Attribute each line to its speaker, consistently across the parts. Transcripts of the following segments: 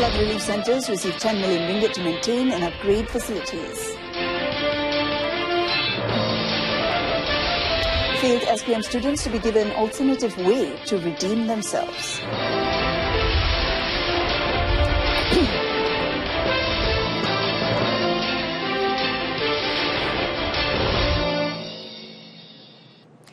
Speaker 1: Flood relief centres receive 10 million ringgit to maintain and upgrade facilities. Failed SPM students to be given an alternative way to redeem themselves.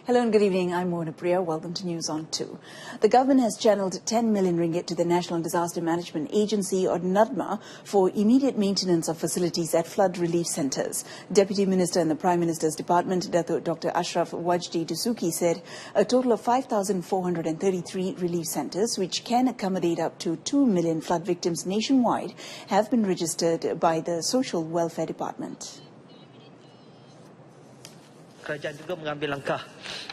Speaker 1: Hello and good evening. I'm Mona Priya. Welcome to News on 2. The government has channeled 10 million ringgit to the National Disaster Management Agency, or NADMA, for immediate maintenance of facilities at flood relief centres. Deputy Minister in the Prime Minister's Department, Dr. Ashraf Wajdi Dusuki, said a total of 5,433 relief centres, which can accommodate up to 2 million flood victims nationwide, have been registered by the Social Welfare Department.
Speaker 2: Kerajaan juga mengambil langkah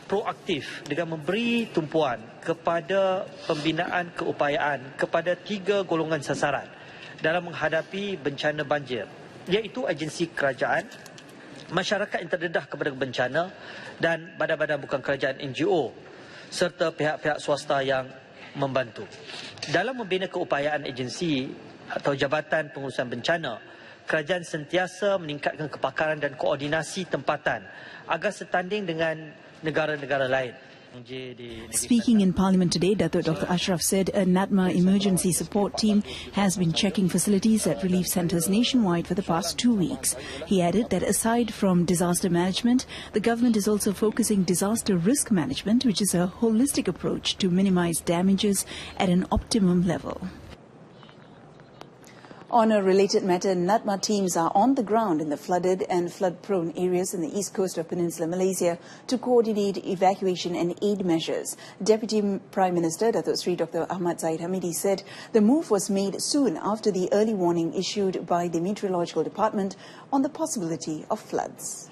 Speaker 2: proaktif dengan memberi tumpuan kepada pembinaan keupayaan kepada 3 golongan sasaran dalam menghadapi bencana banjir, iaitu agensi kerajaan, masyarakat yang terdedah kepada bencana dan badan-badan bukan kerajaan NGO serta pihak-pihak swasta yang membantu. Dalam membina keupayaan agensi atau Jabatan Pengurusan Bencana, kerajaan sentiasa meningkatkan kepakaran dan koordinasi tempatan agar setanding dengan negara-negara lain.
Speaker 1: Speaking in Parliament today, Dr. Ashraf said a NADMA emergency support team has been checking facilities at relief centres nationwide for the past 2 weeks. He added that aside from disaster management, the government is also focusing disaster risk management, which is a holistic approach to minimise damages at an optimum level. On a related matter, NADMA teams are on the ground in the flooded and flood-prone areas in the east coast of Peninsular Malaysia to coordinate evacuation and aid measures. Deputy Prime Minister Datuk Seri Dr. Ahmad Zahid Hamidi said the move was made soon after the early warning issued by the Meteorological Department on the possibility of floods.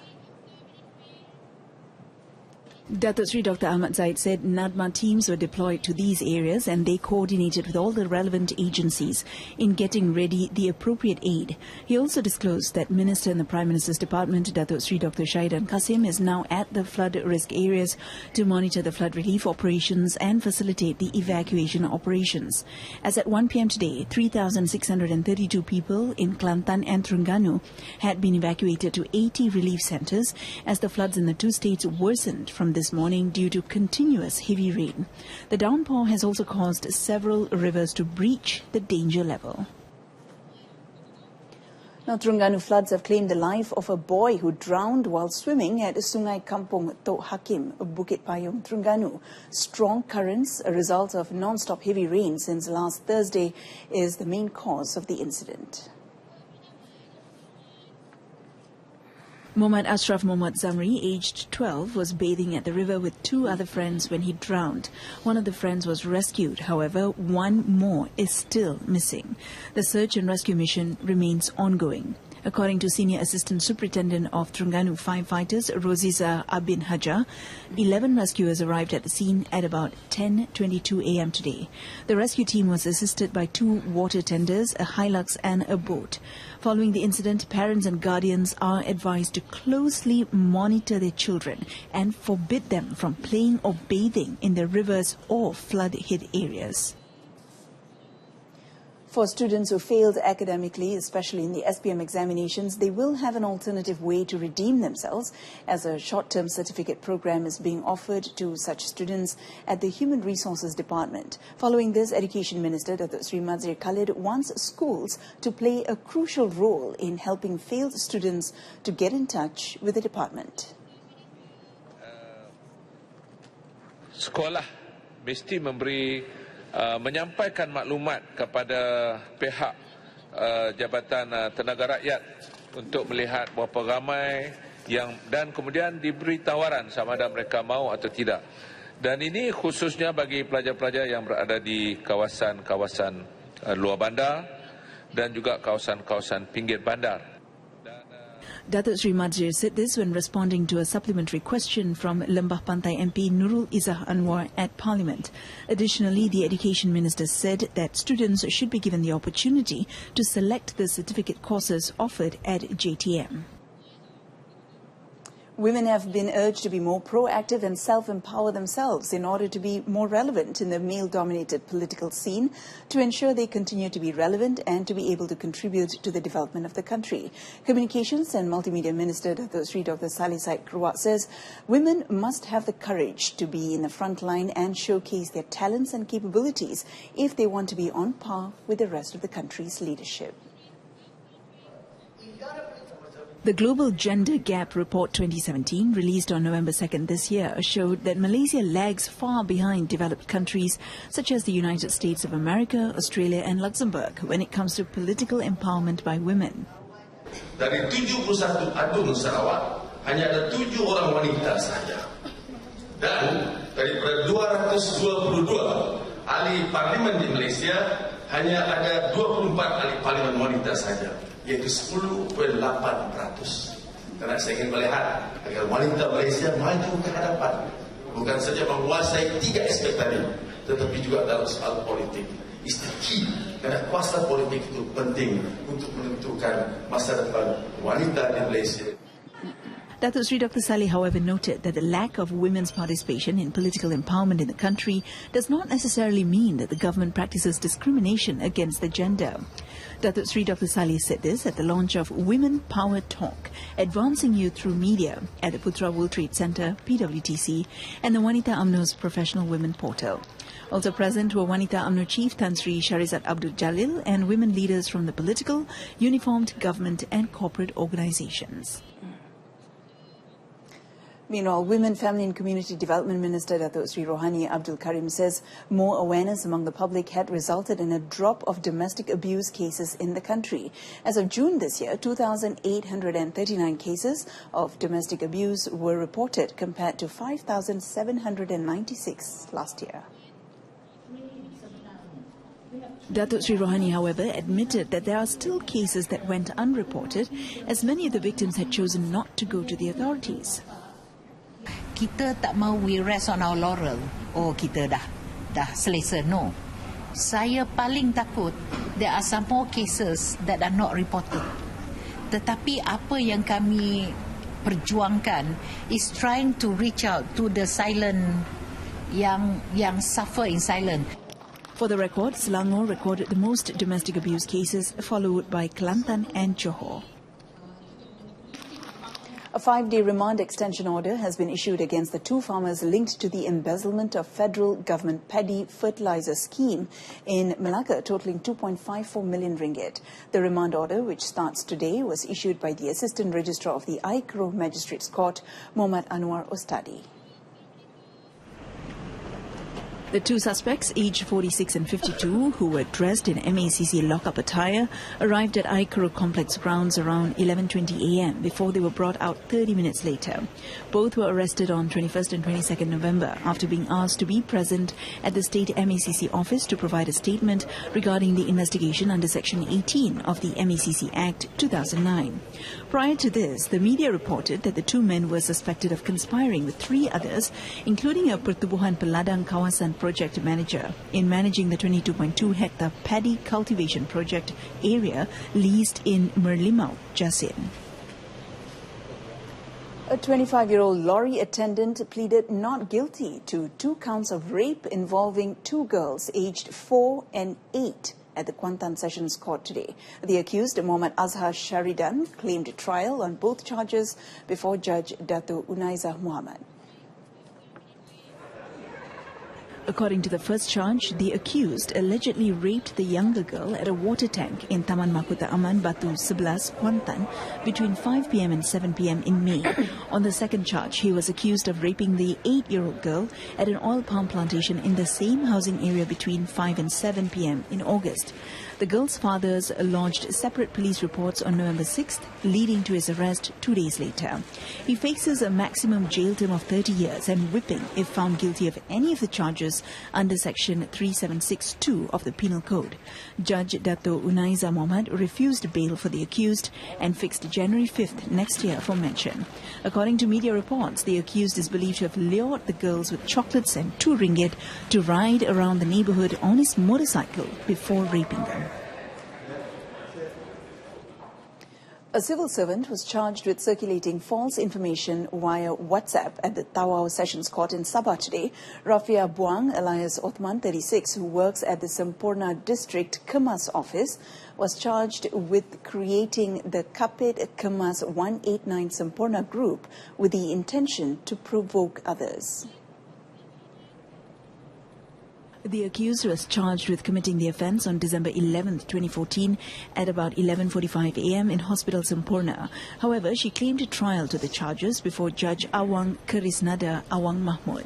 Speaker 1: Datuk Seri Dr. Ahmad Zahid said NADMA teams were deployed to these areas and they coordinated with all the relevant agencies in getting ready the appropriate aid. He also disclosed that Minister in the Prime Minister's Department, Datuk Seri Dr. Shahidan Kasim, is now at the flood risk areas to monitor the flood relief operations and facilitate the evacuation operations. As at 1 p.m. today, 3,632 people in Kelantan and Terengganu had been evacuated to 80 relief centres as the floods in the 2 states worsened from this morning due to continuous heavy rain. The downpour has also caused several rivers to breach the danger level. Now, Terengganu floods have claimed the life of a boy who drowned while swimming at Sungai Kampung Tok Hakim, Bukit Payung, Terengganu. Strong currents, a result of non-stop heavy rain since last Thursday, is the main cause of the incident. Mohammad Ashraf Mohammad Zamri, aged 12, was bathing at the river with 2 other friends when he drowned. One of the friends was rescued. However, 1 more is still missing. The search and rescue mission remains ongoing. According to Senior Assistant Superintendent of Terengganu Firefighters, Roziza Abin Hajar, 11 rescuers arrived at the scene at about 10:22 a.m. today. The rescue team was assisted by 2 water tenders, a Hilux and a boat. Following the incident, parents and guardians are advised to closely monitor their children and forbid them from playing or bathing in the rivers or flood-hit areas. For students who failed academically, especially in the SPM examinations, they will have an alternative way to redeem themselves, as a short-term certificate program is being offered to such students at the Human Resources Department. Following this, Education Minister Datuk Seri Madzhir Khalid wants schools to play a crucial role in helping failed students to get in touch with the department.
Speaker 3: Sekolah mesti memberi menyampaikan maklumat kepada pihak Jabatan Tenaga Rakyat untuk melihat berapa ramai yang, dan kemudian diberi tawaran sama ada mereka mahu atau tidak. Dan ini khususnya bagi pelajar-pelajar yang berada di kawasan-kawasan luar bandar dan juga kawasan-kawasan pinggir bandar.
Speaker 1: Datuk Seri Madzhir said this when responding to a supplementary question from Lembah Pantai MP Nurul Izzah Anwar at Parliament. Additionally, the Education Minister said that students should be given the opportunity to select the certificate courses offered at JTM. Women have been urged to be more proactive and self-empower themselves in order to be more relevant in the male-dominated political scene to ensure they continue to be relevant and to be able to contribute to the development of the country. Communications and Multimedia Minister Datuk Sri Dr. Salih Said Keruak says women must have the courage to be in the front line and showcase their talents and capabilities if they want to be on par with the rest of the country's leadership. The Global Gender Gap Report 2017, released on November 2nd this year, showed that Malaysia lags far behind developed countries such as the United States of America, Australia and Luxembourg when it comes to political empowerment by women.
Speaker 4: Dari 71 adun Sarawak, hanya ada 7 orang wanita saja. Dan daripada 222 ahli parlimen di Malaysia, hanya ada 24 ahli parlimen wanita saja, yaitu 10.8%. Karena saya ingin melihat agar wanita Malaysia maju ke hadapan, bukan saja menguasai 3 aspek tadi, tetapi juga dalam soal politik. Is the key, karena kuasa politik itu penting untuk menentukan masa depan wanita di Malaysia.
Speaker 1: Datuk Sri Dr. Salih, however, noted that the lack of women's participation in political empowerment in the country does not necessarily mean that the government practices discrimination against the gender. Datuk Sri Dr. Salih said this at the launch of Women Power Talk, Advancing Youth Through Media at the Putra World Trade Center, PWTC, and the Wanita UMNO's Professional Women Portal. Also present were Wanita UMNO Chief Tan Sri Sharizat Abdul Jalil and women leaders from the political, uniformed government and corporate organizations. Meanwhile, Women, Family and Community Development Minister Datuk Sri Rohani Abdul Karim says more awareness among the public had resulted in a drop of domestic abuse cases in the country. As of June this year, 2,839 cases of domestic abuse were reported compared to 5,796 last year. Datuk Sri Rohani, however, admitted that there are still cases that went unreported as many of the victims had chosen not to go to the authorities.
Speaker 5: Kita tak mau we rest on our laurel. Oh, kita dah selesa. No. Saya paling takut there are some more cases that are not reported. Tetapi apa yang kami perjuangkan is trying to reach out to the silent yang suffer in silence.
Speaker 1: For the record, Selangor recorded the most domestic abuse cases, followed by Kelantan and Johor. A 5-day remand extension order has been issued against the 2 farmers linked to the embezzlement of federal government paddy fertilizer scheme in Malacca, totaling 2.54 million ringgit. The remand order, which starts today, was issued by the Assistant Registrar of the Aikro Magistrates Court, Muhammad Anwar Ostadi. The 2 suspects, aged 46 and 52, who were dressed in MACC lock-up attire, arrived at Aikro Complex grounds around 11:20 a.m. before they were brought out 30 minutes later. Both were arrested on 21st and 22nd November after being asked to be present at the State MACC office to provide a statement regarding the investigation under Section 18 of the MACC Act 2009. Prior to this, the media reported that the 2 men were suspected of conspiring with 3 others, including a Pertubuhan Peladang Kawasan project manager, in managing the 22.2-hectare paddy cultivation project area leased in Merlimau, Jasin. A 25-year-old lorry attendant pleaded not guilty to 2 counts of rape involving 2 girls aged 4 and 8 at the Kuantan Sessions Court today. The accused, Muhammad Azhar Sharidan, claimed trial on both charges before Judge Dato' Unaiza Muhammad. According to the first charge, the accused allegedly raped the younger girl at a water tank in Taman Mahkota Aman Batu 11, Kuantan, between 5 p.m. and 7 p.m. in May. On the second charge, he was accused of raping the 8-year-old girl at an oil palm plantation in the same housing area between 5 and 7 p.m. in August. The girl's fathers lodged separate police reports on November 6th, leading to his arrest 2 days later. He faces a maximum jail term of 30 years and whipping if found guilty of any of the charges under Section 3762 of the Penal Code. Judge Dato' Unaiza Muhammad refused bail for the accused and fixed January 5th next year for mention. According to media reports, the accused is believed to have lured the girls with chocolates and 2 ringgit to ride around the neighborhood on his motorcycle before raping them. A civil servant was charged with circulating false information via WhatsApp at the Tawau Sessions Court in Sabah today. Rafia Buang, alias Othman, 36, who works at the Semporna District Kemas office, was charged with creating the Kapit Kemas 189 Semporna group with the intention to provoke others. The accused was charged with committing the offence on December 11, 2014 at about 11:45 a.m. in Hospital Semporna. However, she claimed a trial to the charges before Judge Awang Karisnada Awang Mahmud.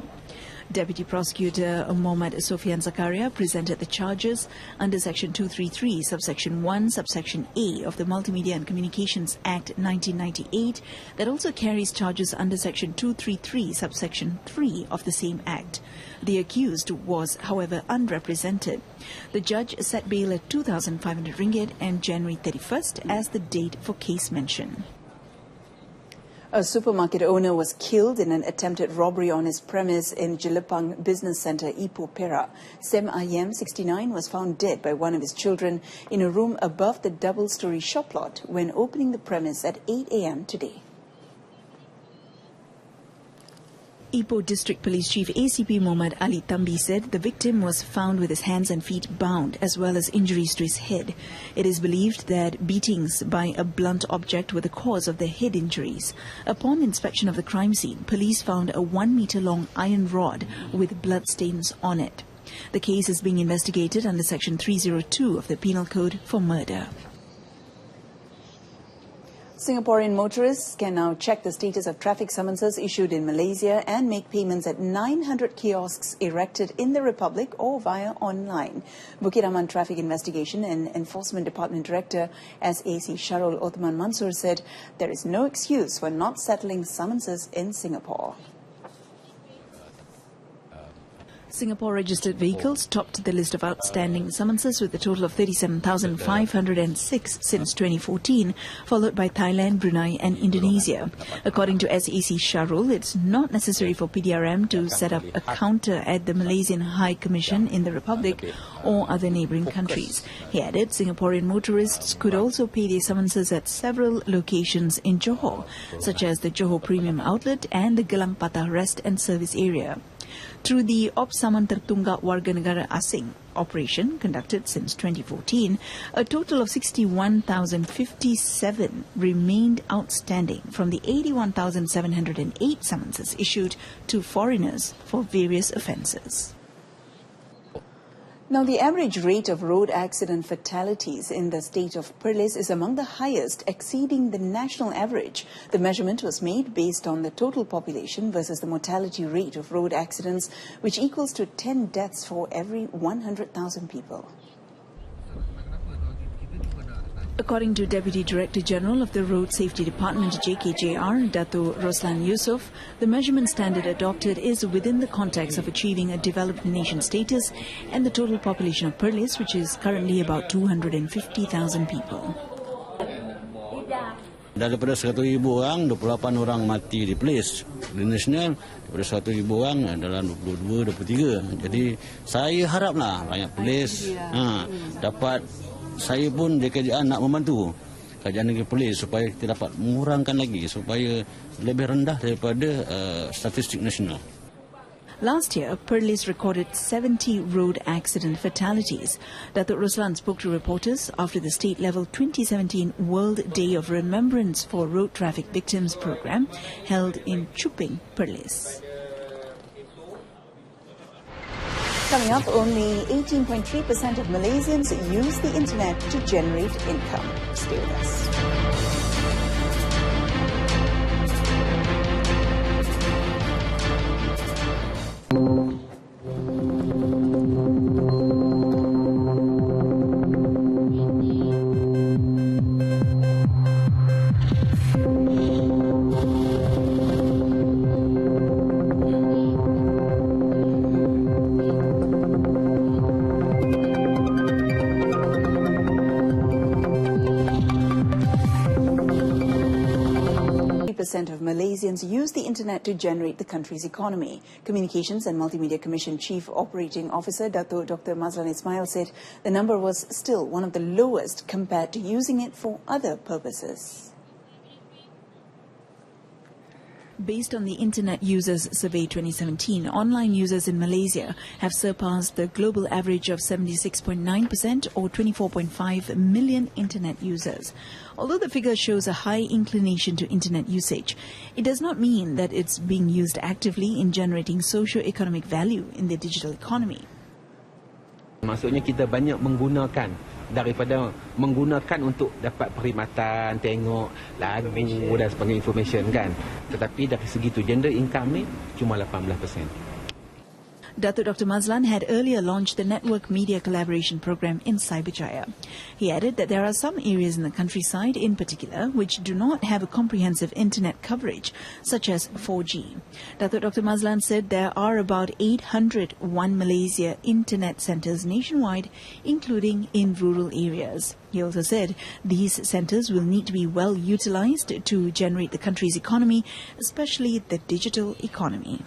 Speaker 1: Deputy Prosecutor Mohammad Sofian Zakaria presented the charges under Section 233, Subsection 1, Subsection A of the Multimedia and Communications Act 1998 that also carries charges under Section 233, Subsection 3 of the same Act. The accused was, however, unrepresented. The judge set bail at 2,500 ringgit and January 31st as the date for case mention. A supermarket owner was killed in an attempted robbery on his premise in Jelapang Business Centre, Ipoh, Perak. Sem Ayem, 69, was found dead by one of his children in a room above the double-storey shop lot when opening the premise at 8 a.m. today. Ipoh District Police Chief ACP Muhammad Ali Tambi said the victim was found with his hands and feet bound as well as injuries to his head. It is believed that beatings by a blunt object were the cause of the head injuries. Upon inspection of the crime scene, police found a 1-meter-long iron rod with bloodstains on it. The case is being investigated under Section 302 of the Penal Code for murder. Singaporean motorists can now check the status of traffic summonses issued in Malaysia and make payments at 900 kiosks erected in the Republic or via online. Bukit Aman Traffic Investigation and Enforcement Department Director SAC Sharul Othman Mansur said there is no excuse for not settling summonses in Singapore. Singapore-registered vehicles topped the list of outstanding summonses with a total of 37,506 since 2014, followed by Thailand, Brunei and Indonesia. According to SAC Sharul, it's not necessary for PDRM to set up a counter at the Malaysian High Commission in the Republic or other neighbouring countries. He added Singaporean motorists could also pay their summonses at several locations in Johor, such as the Johor Premium Outlet and the Gelang Patah Rest and Service Area. Through the Opsaman Tertunggak Warga Negara Asing operation conducted since 2014, a total of 61,057 remained outstanding from the 81,708 summonses issued to foreigners for various offences. Now, the average rate of road accident fatalities in the state of Perlis is among the highest, exceeding the national average. The measurement was made based on the total population versus the mortality rate of road accidents, which equals to 10 deaths for every 100,000 people. According to Deputy Director General of the Road Safety Department, JKJR, Dato Roslan Yusof, the measurement standard adopted is within the context of achieving a developed nation status and the total population of Perlis, which is currently about 250,000 people.
Speaker 6: Daripada 100,000 orang, 28 orang mati di Perlis. Di nasional, daripada 100,000 orang dalam 22, 23. Jadi saya haraplah rakyat Perlis dapat, saya pun di kerajaan nak membantu kerajaan negeri Perlis supaya kita dapat mengurangkan lagi supaya lebih rendah daripada statistik nasional.
Speaker 1: Last year, Perlis recorded 70 road accident fatalities. Datuk Roslan spoke to reporters after the state-level 2017 World Day of Remembrance for Road Traffic Victims program held in Chuping, Perlis. Coming up, only 18.3% of Malaysians use the internet to generate income. Stay with us. 80% of Malaysians use the internet to generate the country's economy. Communications and Multimedia Commission Chief Operating Officer Dato Dr. Mazlan Ismail said the number was still one of the lowest compared to using it for other purposes. Based on the Internet Users Survey 2017, online users in Malaysia have surpassed the global average of 76.9% or 24.5 million Internet users. Although the figure shows a high inclination to Internet usage, it does not mean that it's being used actively in generating socio-economic value in the digital economy.
Speaker 7: Maksudnya kita banyak menggunakan daripada menggunakan untuk dapat perkhidmatan, tengok lagu dan sebagainya, information kan. Tetapi dari segi tu gender income ni cuma 18%.
Speaker 1: Datuk Dr. Mazlan had earlier launched the Network Media Collaboration Program in Cyberjaya. He added that there are some areas in the countryside in particular which do not have a comprehensive internet coverage, such as 4G. Datuk Dr. Mazlan said there are about 800 One Malaysia internet centres nationwide, including in rural areas. He also said these centres will need to be well utilised to generate the country's economy, especially the digital economy.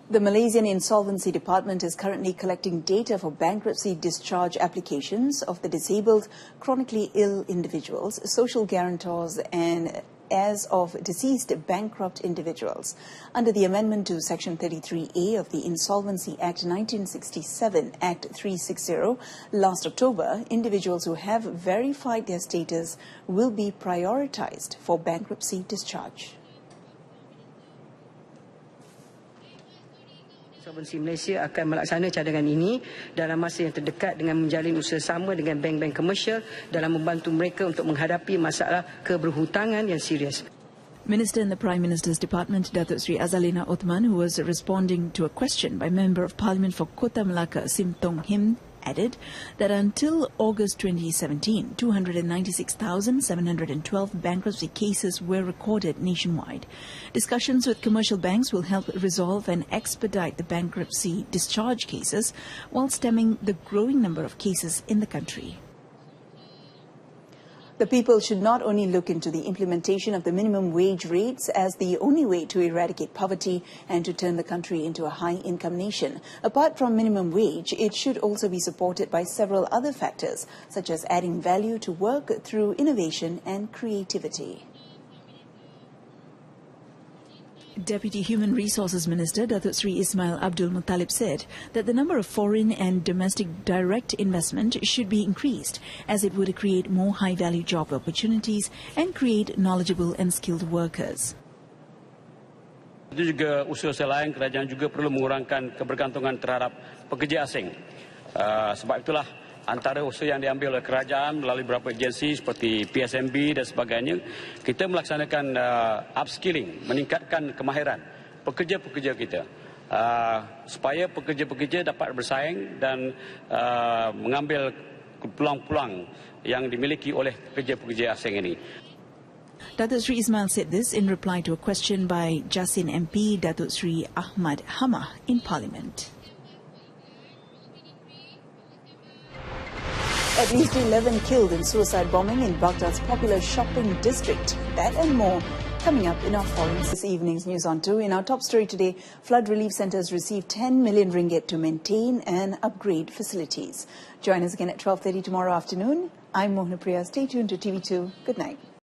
Speaker 1: The Malaysian Insolvency Department is currently collecting data for bankruptcy discharge applications of the disabled, chronically ill individuals, social guarantors and heirs of deceased bankrupt individuals. Under the amendment to Section 33A of the Insolvency Act 1967, Act 360, last October, individuals who have verified their status will be prioritised for bankruptcy discharge.
Speaker 8: Insolvensi Malaysia akan melaksanakan cadangan ini dalam masa yang terdekat dengan menjalin usaha sama dengan bank-bank komersial dalam membantu mereka untuk menghadapi masalah keberhutangan yang serius.
Speaker 1: Minister in the Prime Minister's Department, Datuk Sri Azalina Othman, who was responding to a question by Member of Parliament for Kota Melaka, Sim Tong Him, added that until August 2017, 296,712 bankruptcy cases were recorded nationwide. Discussions with commercial banks will help resolve and expedite the bankruptcy discharge cases while stemming the growing number of cases in the country. The people should not only look into the implementation of the minimum wage rates as the only way to eradicate poverty and to turn the country into a high-income nation. Apart from minimum wage, it should also be supported by several other factors, such as adding value to work through innovation and creativity. Deputy Human Resources Minister Datuk Sri Ismail Abdul Muttalib said that the number of foreign and domestic direct investment should be increased as it would create more high-value job opportunities and create knowledgeable and skilled workers.
Speaker 9: Itu juga usaha lain, kerajaan juga perlu mengurangkan kebergantungan terhadap pekerja asing. Sebab itulah antara usaha yang diambil oleh kerajaan melalui beberapa agensi seperti PSMB dan sebagainya, kita melaksanakan upskilling, meningkatkan kemahiran pekerja-pekerja kita supaya pekerja-pekerja dapat bersaing dan mengambil peluang-peluang yang dimiliki oleh pekerja-pekerja asing ini.
Speaker 1: Datuk Sri Ismail said this in reply to a question by Jasin MP Datuk Sri Ahmad Hamah in Parliament. At least 11 killed in suicide bombing in Baghdad's popular shopping district. That and more coming up in our foreign this evening's News on 2. In our top story today, flood relief centres received 10 million ringgit to maintain and upgrade facilities. Join us again at 12:30 tomorrow afternoon. I'm Mohna Priya. Stay tuned to TV2. Good night.